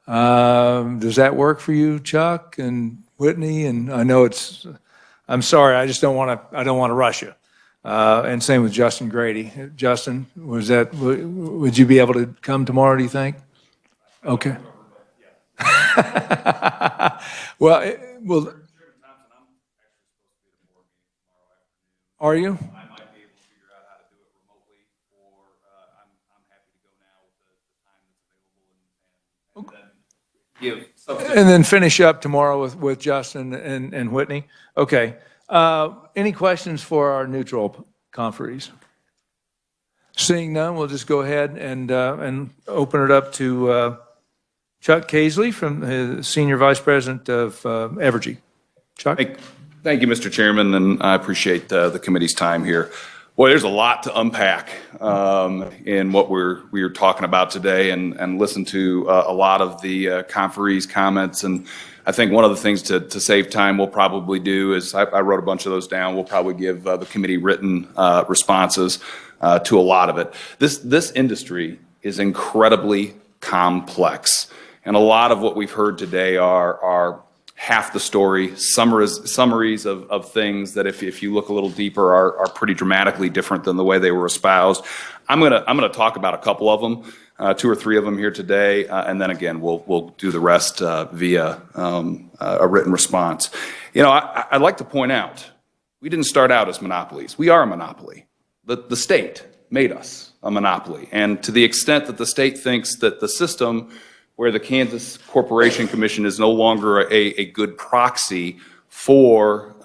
S1: does that work for you, Chuck and Whitney? And I know I'm sorry, I just don't want to rush you. And same with Justin Grady. Justin, would you be able to come tomorrow, do you think? Okay. Well, are you? I might be able to figure out how to do it remotely, or I'm happy to go now with the time that's available and then give. And then finish up tomorrow with Justin and Whitney. Okay. Any questions for our neutral conferees? Seeing none, we'll just go ahead and open it up to Chuck Casely, from Senior Vice President of Evergy. Chuck?
S12: Thank you, Mr. Chairman, and I appreciate the committee's time here. Boy, there's a lot to unpack in what we're talking about today, and listen to a lot of the conferees' comments. And I think one of the things to save time we'll probably do is, I wrote a bunch of those down. We'll probably give the committee written responses to a lot of it. This industry is incredibly complex, and a lot of what we've heard today are half the story, summaries of things that if you look a little deeper are pretty dramatically different than the way they were espoused. I'm gonna talk about a couple of them, 2 or 3 of them here today, and then again we'll do the rest via a written response. You know, I'd like to point out we didn't start out as monopolies. We are a monopoly. The state made us a monopoly, and to the extent that the state thinks that the system where the Kansas Corporation Commission is no longer a good proxy for,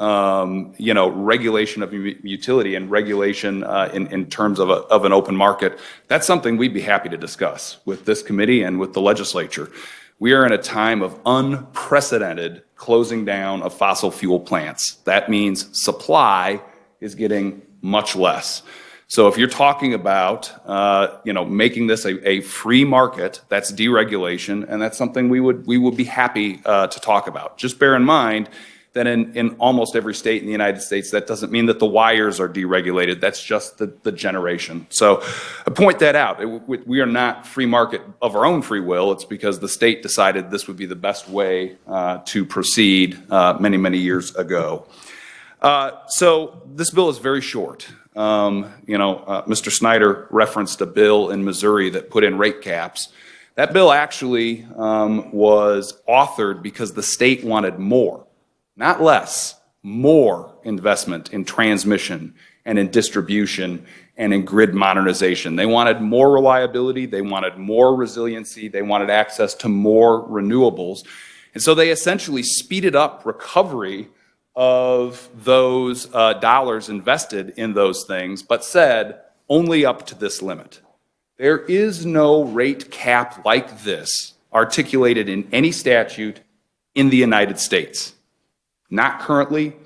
S12: you know, regulation of utility and regulation in terms of an open market, that's something we'd be happy to discuss with this committee and with the legislature. We are in a time of unprecedented closing down of fossil fuel plants. That means supply is getting much less. So if you're talking about, you know, making this a free market, that's deregulation, and that's something we would be happy to talk about. Just bear in mind that in almost every state in the United States, that doesn't mean that the wires are deregulated. That's just the generation. So I point that out. We are not free market of our own free will. It's because the state decided this would be the best way to proceed many, many years ago. So this bill is very short. You know, Mr. Snyder referenced a bill in Missouri that put in rate caps. That bill actually was authored because the state wanted more, not less, more investment in transmission and in distribution and in grid modernization. They wanted more reliability, they wanted more resiliency, they wanted access to more renewables. And so they essentially speeded up recovery of those dollars invested in those things, but said only up to this limit. There is no rate cap like this articulated in any statute in the United States. Not currently,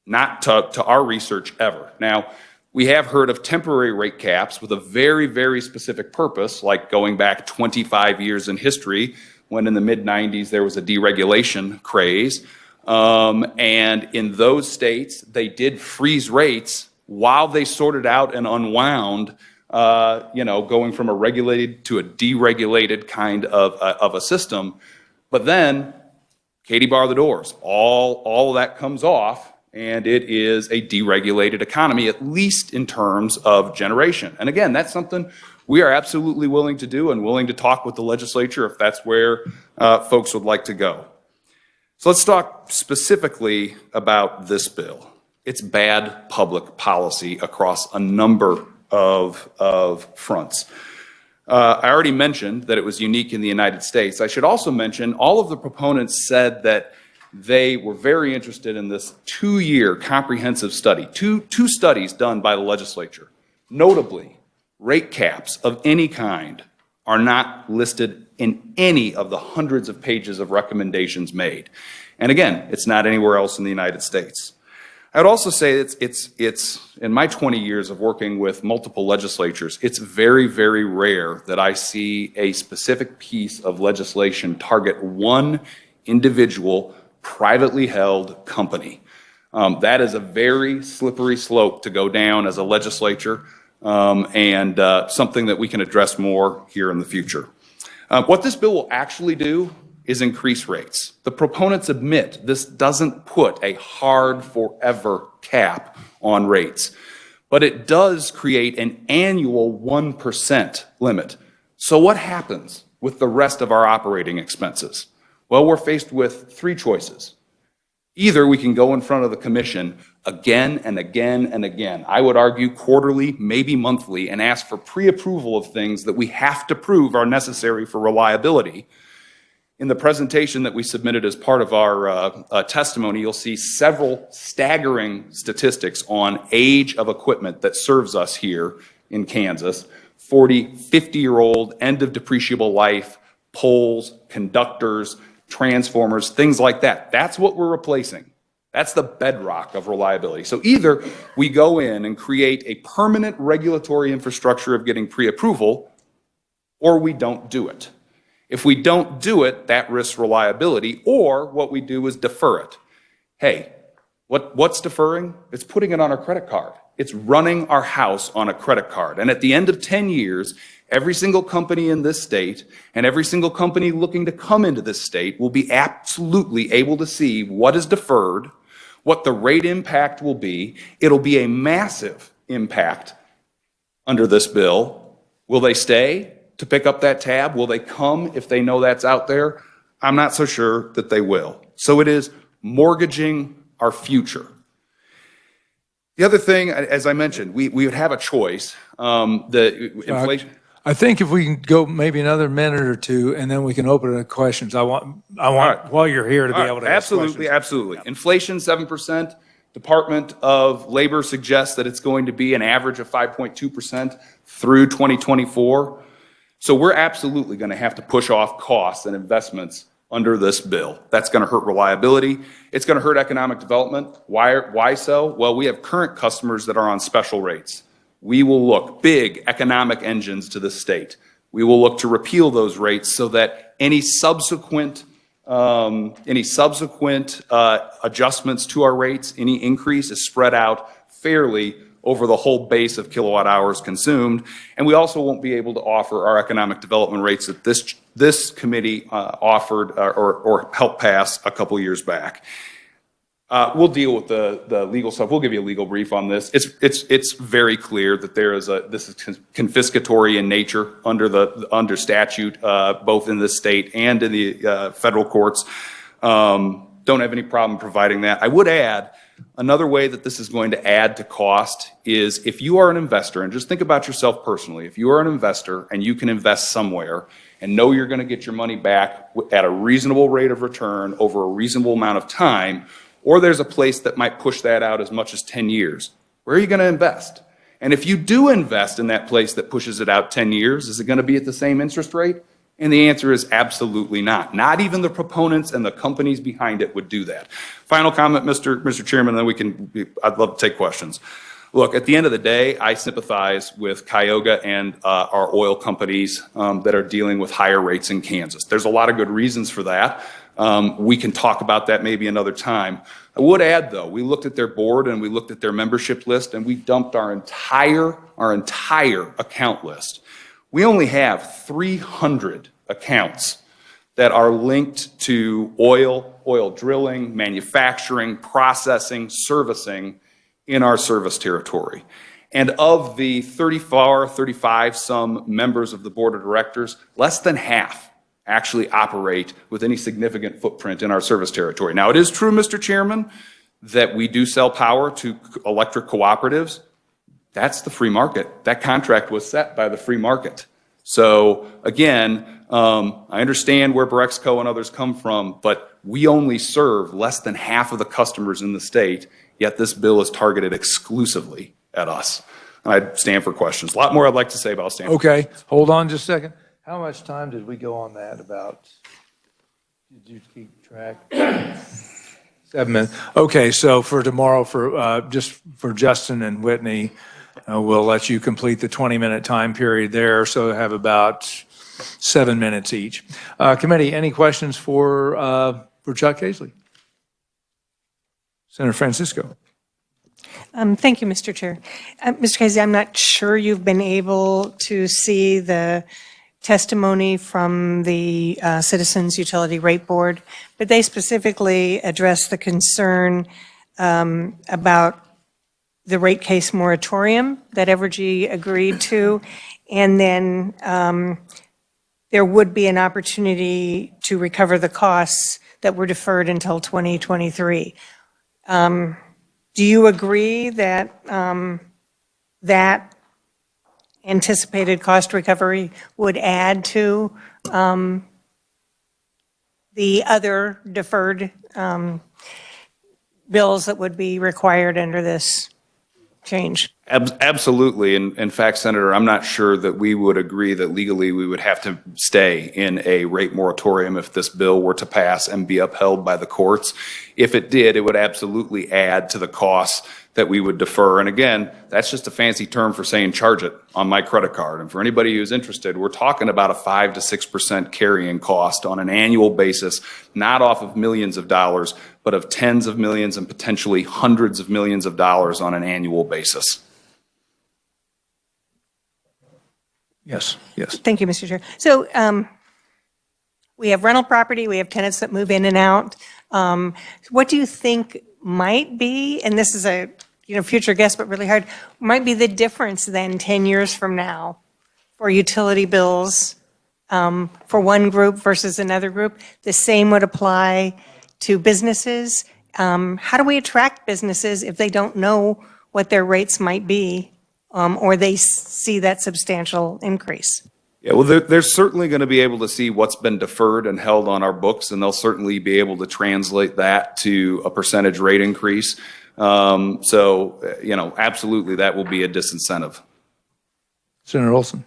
S12: not to our research ever. Now, we have heard of temporary rate caps with a very, very specific purpose, like going back 25 years in history, when in the mid-90s there was a deregulation craze. And in those states, they did freeze rates while they sorted out and unwound, you know, going from a regulated to a deregulated kind of a system. But then, Katie bar the doors. All of that comes off, and it is a deregulated economy, at least in terms of generation. And again, that's something we are absolutely willing to do and willing to talk with the legislature if that's where folks would like to go. So let's talk specifically about this bill. It's bad public policy across a number of fronts. I already mentioned that it was unique in the United States. I should also mention all of the proponents said that they were very interested in this 2-year comprehensive study, two studies done by the legislature. Notably, rate caps of any kind are not listed in any of the hundreds of pages of recommendations made. And again, it's not anywhere else in the United States. I would also say it's in my 20 years of working with multiple legislatures, it's very, very rare that I see a specific piece of legislation target one individual privately held company. That is a very slippery slope to go down as a legislature, and something that we can address more here in the future. What this bill will actually do is increase rates. The proponents admit this doesn't put a hard forever cap on rates, but it does create an annual 1% limit. So what happens with the rest of our operating expenses? Well, we're faced with 3 choices. Either we can go in front of the commission again and again and again, I would argue quarterly, maybe monthly, and ask for pre-approval of things that we have to prove are necessary for reliability. In the presentation that we submitted as part of our testimony, you'll see several staggering statistics on age of equipment that serves us here in Kansas. 40, 50-year-old, end of depreciable life, poles, conductors, transformers, things like that. That's what we're replacing. That's the bedrock of reliability. So either we go in and create a permanent regulatory infrastructure of getting pre-approval, or we don't do it. If we don't do it, that risks reliability, or what we do is defer it. Hey, what's deferring? It's putting it on our credit card. It's running our house on a credit card. And at the end of 10 years, every single company in this state and every single company looking to come into this state will be absolutely able to see what is deferred, what the rate impact will be. It'll be a massive impact under this bill. Will they stay to pick up that tab? Will they come if they know that's out there? I'm not so sure that they will. So it is mortgaging our future. The other thing, as I mentioned, we would have a choice. The inflation.
S1: I think if we can go maybe another minute or two, and then we can open it to questions. I want while you're here to be able to ask questions.
S12: Absolutely, absolutely. Inflation, 7%. Department of Labor suggests that it's going to be an average of 5.2% through 2024. So we're absolutely going to have to push off costs and investments under this bill. That's going to hurt reliability. It's going to hurt economic development. Why so? Well, we have current customers that are on special rates. We will look, big economic engines to the state. We will look to repeal those rates so that any subsequent adjustments to our rates, any increase is spread out fairly over the whole base of kilowatt hours consumed. And we also won't be able to offer our economic development rates that this committee offered or helped pass a couple years back. We'll deal with the legal stuff. We'll give you a legal brief on this. It's very clear that this is confiscatory in nature under statute, both in the state and in the federal courts. Don't have any problem providing that. I would add, another way that this is going to add to cost is if you are an investor, and just think about yourself personally, if you are an investor and you can invest somewhere and know you're going to get your money back at a reasonable rate of return over a reasonable amount of time, or there's a place that might push that out as much as 10 years, where are you going to invest? And if you do invest in that place that pushes it out 10 years, is it going to be at the same interest rate? And the answer is absolutely not. Not even the proponents and the companies behind it would do that. Final comment, Mr. Chairman, then I'd love to take questions. Look, at the end of the day, I sympathize with Cuyahoga and our oil companies that are dealing with higher rates in Kansas. There's a lot of good reasons for that. We can talk about that maybe another time. I would add, though, we looked at their board and we looked at their membership list and we dumped our entire account list. We only have 300 accounts that are linked to oil drilling, manufacturing, processing, servicing in our service territory. And of the 35 some members of the board of directors, less than half actually operate with any significant footprint in our service territory. Now, it is true, Mr. Chairman, that we do sell power to electric cooperatives. That's the free market. That contract was set by the free market. So again, I understand where Brexco and others come from, but we only serve less than half of the customers in the state, yet this bill is targeted exclusively at us. I'd stand for questions. A lot more I'd like to say, but I'll stand for questions.
S1: Okay, hold on just a second. How much time did we go on that about? Did you keep track? 7 minutes. Okay, so for tomorrow, just for Justin and Whitney, we'll let you complete the 20-minute time period there, so have about 7 minutes each. Committee, any questions for Chuck Caisley? Senator Francisco.
S7: Thank you, Mr. Chair. Mr. Casey, I'm not sure you've been able to see the testimony from the Citizens Utility Rate Board, but they specifically addressed the concern about the rate case moratorium that Evergy agreed to, and then there would be an opportunity to recover the costs that were deferred until 2023. Do you agree that that anticipated cost recovery would add to the other deferred bills that would be required under this change?
S12: Absolutely. In fact, Senator, I'm not sure that we would agree that legally we would have to stay in a rate moratorium if this bill were to pass and be upheld by the courts. If it did, it would absolutely add to the costs that we would defer. And again, that's just a fancy term for saying charge it on my credit card. And for anybody who's interested, we're talking about a 5 to 6% carrying cost on an annual basis, not off of millions of dollars, but of tens of millions and potentially hundreds of millions of dollars on an annual basis.
S1: Yes, yes.
S7: Thank you, Mr. Chair. So we have rental property, we have tenants that move in and out. What do you think might be, and this is a future guess, but really hard, might be the difference then 10 years from now for utility bills for one group versus another group? The same would apply to businesses. How do we attract businesses if they don't know what their rates might be? Or they see that substantial increase?
S12: Yeah, well, they're certainly going to be able to see what's been deferred and held on our books, and they'll certainly be able to translate that to a percentage rate increase. Absolutely, that will be a disincentive.
S1: Senator Olson.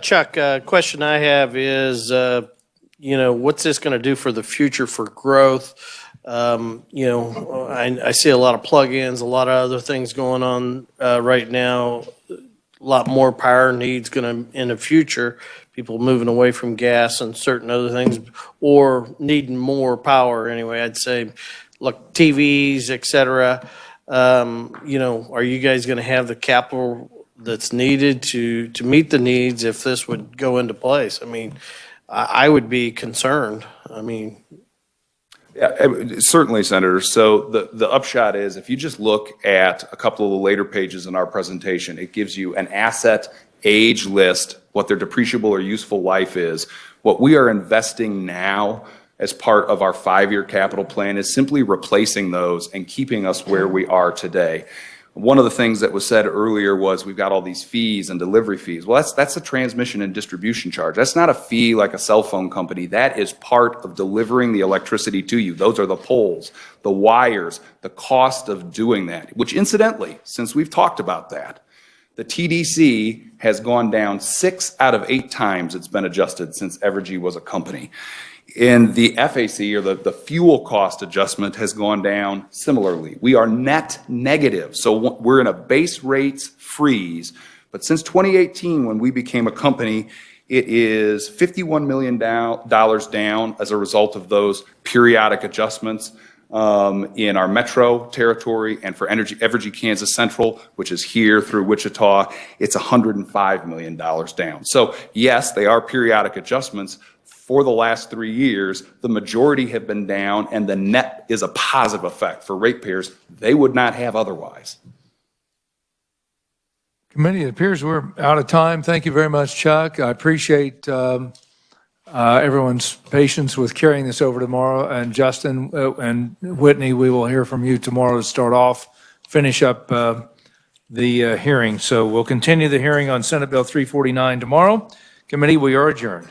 S8: Chuck, question I have is, what's this going to do for the future for growth? I see a lot of plug-ins, a lot of other things going on right now. A lot more power needs going to in the future. People moving away from gas and certain other things, or needing more power anyway. I'd say, look, TVs, et cetera. Are you guys going to have the capital that's needed to meet the needs if this would go into place? I mean, I would be concerned.
S12: Yeah, certainly, Senator. So the upshot is, if you just look at a couple of the later pages in our presentation, it gives you an asset age list, what their depreciable or useful life is. What we are investing now as part of our 5-year capital plan is simply replacing those and keeping us where we are today. One of the things that was said earlier was we've got all these fees and delivery fees. Well, that's a transmission and distribution charge. That's not a fee like a cell phone company. That is part of delivering the electricity to you. Those are the poles, the wires, the cost of doing that, which incidentally, since we've talked about that, the TDC has gone down 6 out of 8 times it's been adjusted since Evergy was a company. And the FAC, or the fuel cost adjustment, has gone down similarly. We are net negative, so we're in a base rates freeze. But since 2018, when we became a company, it is $51 million down as a result of those periodic adjustments in our metro territory, and for Evergy Kansas Central, which is here through Wichita, it's $105 million down. So yes, they are periodic adjustments. For the last 3 years, the majority have been down, and the net is a positive effect for ratepayers they would not have otherwise.
S1: Committee, it appears we're out of time. Thank you very much, Chuck. I appreciate everyone's patience with carrying this over tomorrow. And Justin and Whitney, we will hear from you tomorrow to start off, finish up the hearing. So we'll continue the hearing on Senate Bill 349 tomorrow. Committee, we are adjourned.